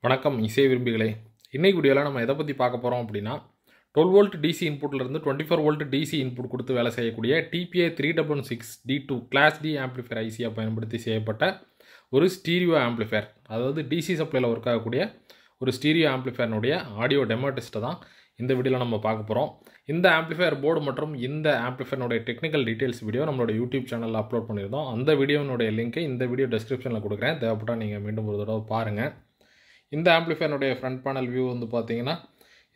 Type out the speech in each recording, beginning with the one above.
வணக்கம் இசை விரும்பிகளே. இன்னைக்கு வீடியோவில் நம்ம எதை பற்றி பார்க்க போகிறோம் அப்படின்னா 12 வோல்ட் டிசி இன்புட்லேருந்து 24 வோல்ட் டிசி இன்புட் கொடுத்து வேலை செய்யக்கூடிய TPI 366 D2 class D amplifier ஐசியை பயன்படுத்தி செய்யப்பட்ட ஒரு ஸ்டீரியோ ஆம்பிளிஃபையர், அதாவது டிசி சப்ளையில் ஒர்க் ஆகக்கூடிய ஒரு ஸ்டீரியோ ஆம்பிளிஃபையர்னுடைய ஆடியோ டெமோ டெஸ்ட்டை தான் இந்த வீடியோவில் நம்ம பார்க்க போகிறோம். இந்த ஆம்பிளிஃபையர் போர்டு மற்றும் இந்த ஆம்பிளிஃபையர்னுடைய டெக்னிக்கல் டீட்டெயில்ஸ் வீடியோ நம்மளோட யூடியூப் சேனலில் அப்லோட் பண்ணியிருந்தோம். அந்த வீடியோனுடைய லிங்க்கை இந்த வீடியோ டிஸ்கிரிப்ஷனில் கொடுக்குறேன், தேவைப்பட்டால் நீங்கள் மீண்டும் ஒரு தடவை பாருங்கள். இந்த ஆம்பிளிஃபையருடைய ஃப்ரண்ட் பேனல் வியூ வந்து பார்த்தீங்கன்னா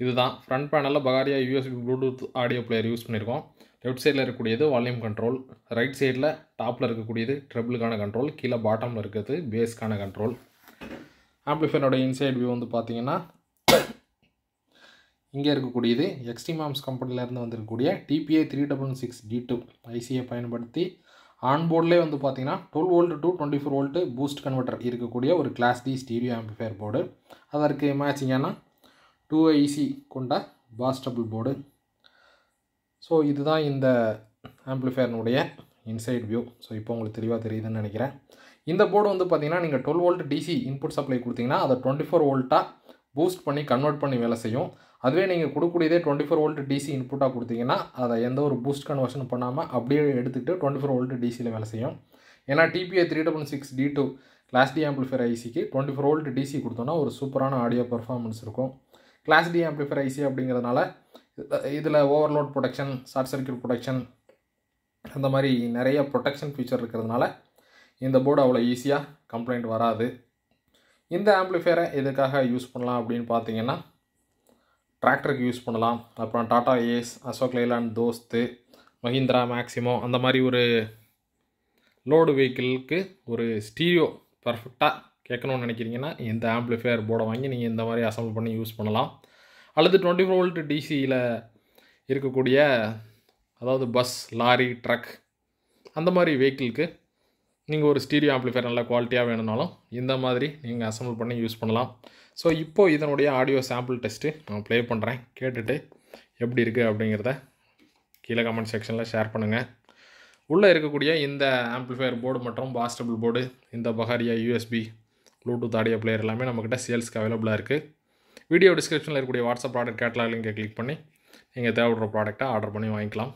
இதுதான். ஃப்ரண்ட் பேனலில் பகாரியா USB Bluetooth audio player use பண்ணியிருக்கோம். லெஃப்ட் சைடில் இருக்கக்கூடியது வால்யூம் கண்ட்ரோல், ரைட் சைடில் டாப்பில் இருக்கக்கூடியது ட்ரெபிளுக்கான கண்ட்ரோல், கீழே பாட்டமில் இருக்கிறது பேஸ்க்கான கண்ட்ரோல். ஆம்பிளிஃபையரோட இன்சைட் வியூ வந்து பார்த்தீங்கன்னா இங்கே இருக்கக்கூடியது எக்ஸ்ட்ரீமாம்ஸ் கம்பெனிலேருந்து வந்திருக்கக்கூடிய டிபிஐ 366 D2 ஐசியை பயன்படுத்தி ஆன்போர்ட்லேயே வந்து பார்த்தீங்கன்னா 12 volt to 24 volt boost converter இருக்கக்கூடிய ஒரு class D stereo amplifier board. அதற்கு மேட்சிங்கான 2 ஐசி கொண்ட பாஸ்டபிள் போர்டு. ஸோ இதுதான் இந்த ஆம்பிளிஃபையர்னுடைய இன்சைட் வியூ. ஸோ இப்போ உங்களுக்கு தெளிவாக தெரியுதுன்னு நினைக்கிறேன். இந்த போர்டு வந்து பார்த்தீங்கன்னா நீங்கள் 12 வோல்ட் டிசி இன்புட் சப்ளை கொடுத்தீங்கன்னா அதை 24 வோல்ட்டாக பூஸ்ட் பண்ணி கன்வெர்ட் பண்ணி வேலை செய்யும். அதுவே நீங்கள் கொடுக்கக்கூடியதே 24 வோல்ட் டிசி இன்புட்டாக கொடுத்தீங்கன்னா அதை எந்த ஒரு பூஸ்ட் கன்வர்ஷன் பண்ணாமல் அப்படியே எடுத்துக்கிட்டு 24 வோல்ட் டிசியில் வேலை செய்யும். ஏன்னா TPI 366 D2 class D amplifier ஐசிக்கு 24 வோல்ட் டிசி கொடுத்தோன்னா ஒரு சூப்பரான ஆடியோ பர்ஃபார்மன்ஸ் இருக்கும். கிளாஸ் டி ஆம்பிளிஃபையர் ஐசி அப்படிங்கிறதுனால இதில் overload protection, short circuit protection, அந்த மாதிரி நிறைய ப்ரொடெக்ஷன் ஃபீச்சர் இருக்கிறதுனால இந்த போர்டு அவ்வளோ ஈஸியாக கம்ப்ளைண்ட் வராது. இந்த ஆம்பிளிஃபையரை எதுக்காக யூஸ் பண்ணலாம் அப்படின்னு பார்த்தீங்கன்னா டிராக்டருக்கு யூஸ் பண்ணலாம். அப்புறம் டாடா ஏஸ், அசோக் லைலாண்ட் தோஸ்து, மஹிந்திரா மேக்ஸிமோ அந்த மாதிரி ஒரு லோடு வெஹிக்கிளுக்கு ஒரு ஸ்டீரியோ பர்ஃபெக்டாக கேட்கணும்னு நினைக்கிறீங்கன்னா இந்த ஆம்பிளிஃபையர் போர்டை வாங்கி நீங்கள் இந்த மாதிரி அசம்பிள் பண்ணி யூஸ் பண்ணலாம். அல்லது 24 வோல்ட் டிசியில் இருக்கக்கூடிய, அதாவது பஸ், லாரி, ட்ரக் அந்த மாதிரி வெஹிக்கிளுக்கு நீங்கள் ஒரு ஸ்டீரியோ ஆம்பிளிஃபையர் நல்ல குவாலிட்டியாக வேணும்னாலும் இந்த மாதிரி நீங்கள் அசம்பிள் பண்ணி யூஸ் பண்ணலாம். ஸோ இப்போது இதனுடைய ஆடியோ சாம்பிள் டெஸ்ட்டு நான் ப்ளே பண்ணுறேன். கேட்டுட்டு எப்படி இருக்குது அப்படிங்கிறத கீழே கமெண்ட் செக்ஷனில் ஷேர் பண்ணுங்கள். உள்ளே இருக்கக்கூடிய இந்த ஆம்பிளிஃபையர் போர்டு மற்றும் பாஸ்டபிள் போர்டு, இந்த பகாரியா யூஎஸ்பி ப்ளூடூத் ஆடியோ பிளேயர் எல்லாமே நம்மக்கிட்ட சேல்ஸ்க்கு அவைலபிளாக இருக்குது. வீடியோ டிஸ்கிரிப்ஷனில் இருக்கக்கூடிய வாட்ஸ்அப் ப்ராடக்ட் கேட்டலாக் லிங்கை கிளிக் பண்ணி நீங்கள் தேவைப்படுற ப்ராடக்ட்டை ஆர்டர் பண்ணி வாங்கிக்கலாம்.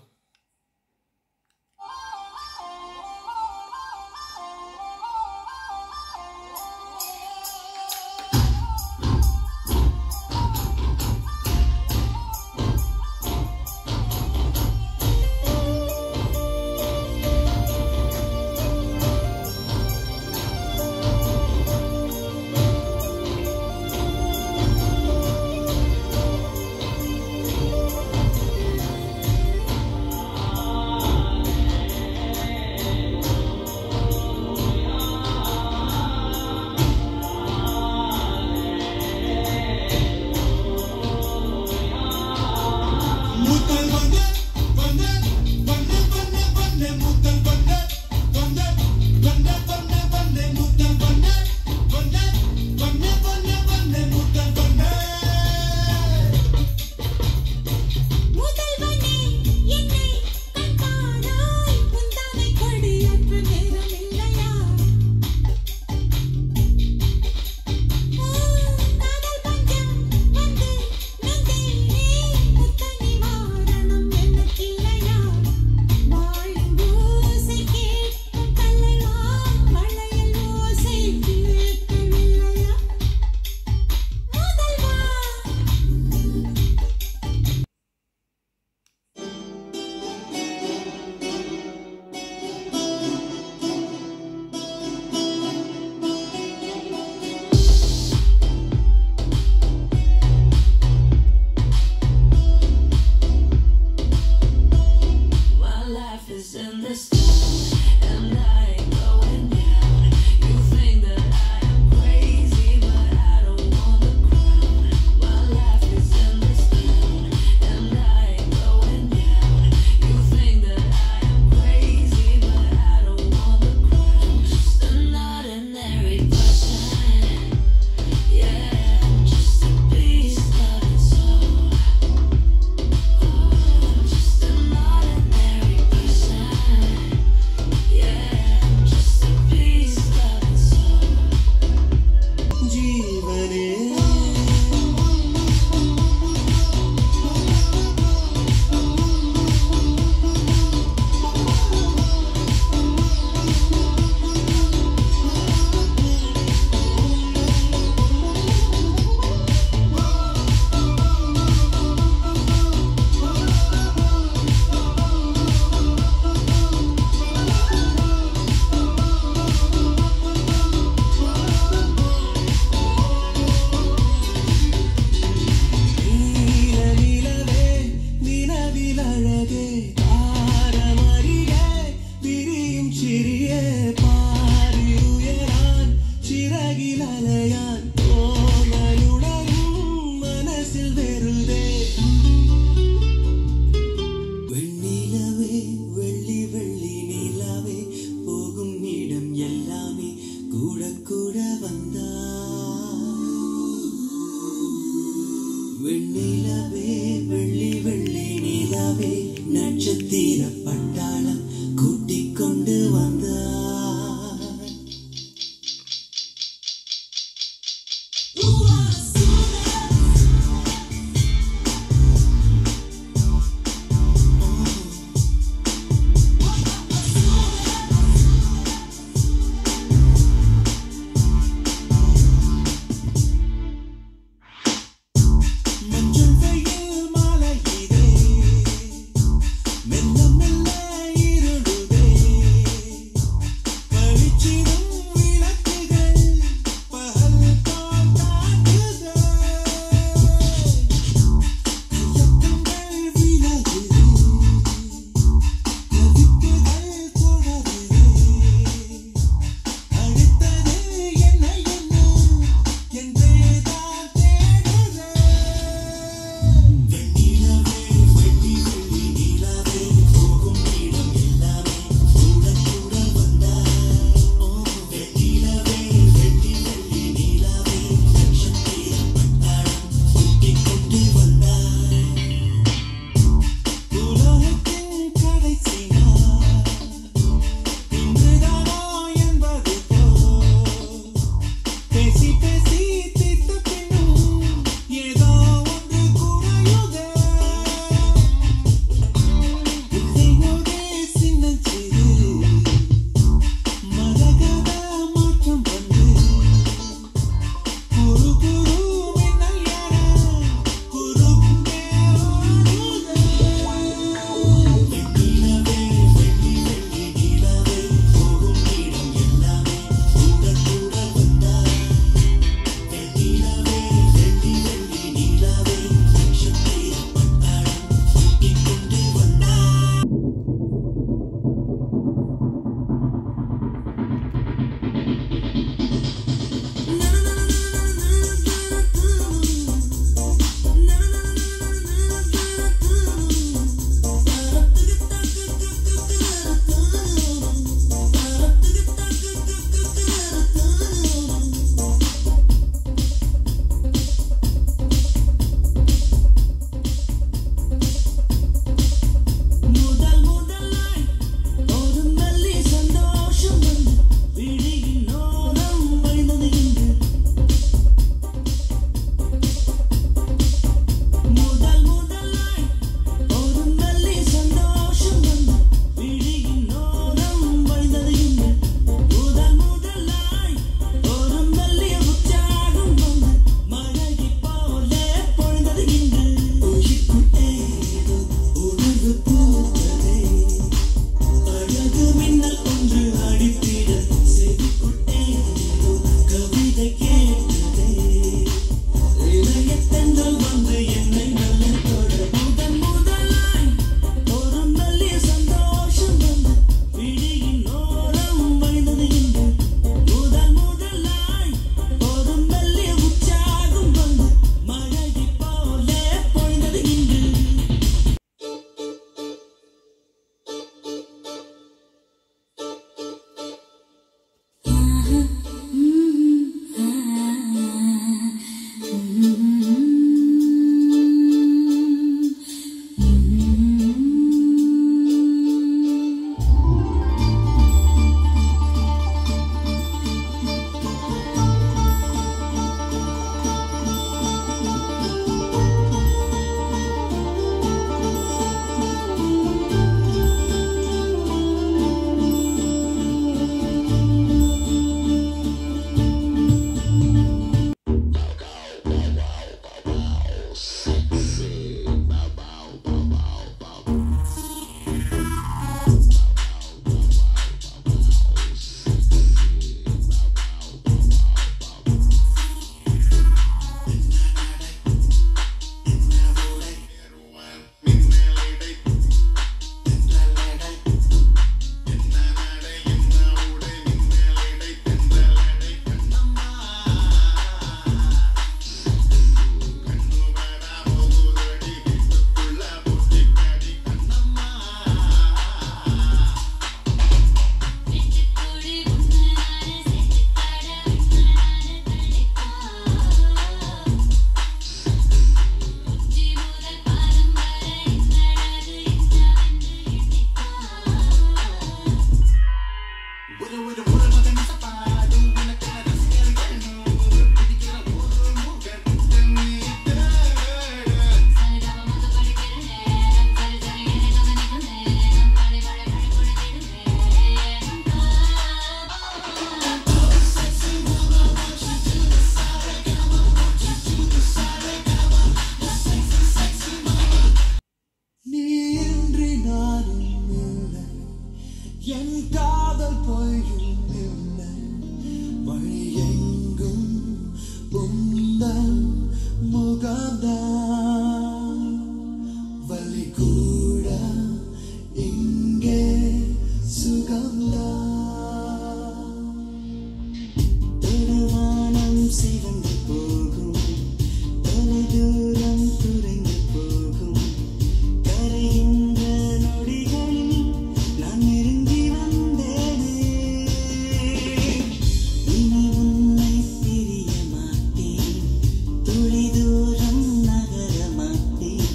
அலையான் போலுணரும் மனசில் வெறுதே வெண்ணிலவே வெள்ளி வெள்ளி நிலாவே போகும் இடம் எல்லாமே கூட கூட வந்தா வெண்ணிலவே வெள்ளி வெள்ளி நிலாவே நட்சத்திர பட்டாளம் கூட்டிக் கொண்டு வந்தா மஞ்சள் வெயில் மாலை இதே சுகம்தான் வலி கூட இங்கே சுகம்தான் தொடுவானம் சிவந்து போகும் தொலை தூரம் குறைந்து போகும் கரைகின்ற நொடிகளில் நான் நெருங்கி வந்தேனே இனி உன்னை பிரிய மாட்டேன் துளி தூரம் நகர மாட்டேன்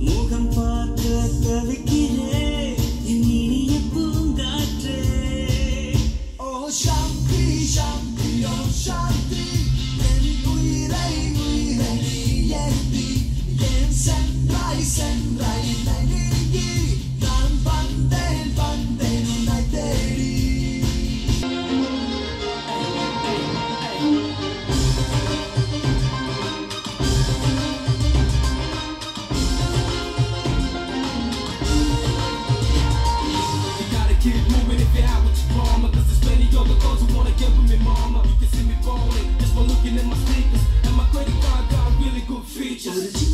முகம் பார்க்க தவிக்கிறேன் என் இனிய பூங்காற்றே ஓ சாந்தி சாந்தி ஓ சாந்தி என் உயிரை உயிரை நீ ஏந்தி என் சென்றாய் சென்றாய் என்னை நெருங்கி நான் வந்தேன் வந்தேன் உன்னை தேடி You gotta keep moving if you have what you want, cause there's plenty other girls who wanna get with me, mama. You can see me ballin' just by looking at my sneakers, and my credit card got really good features.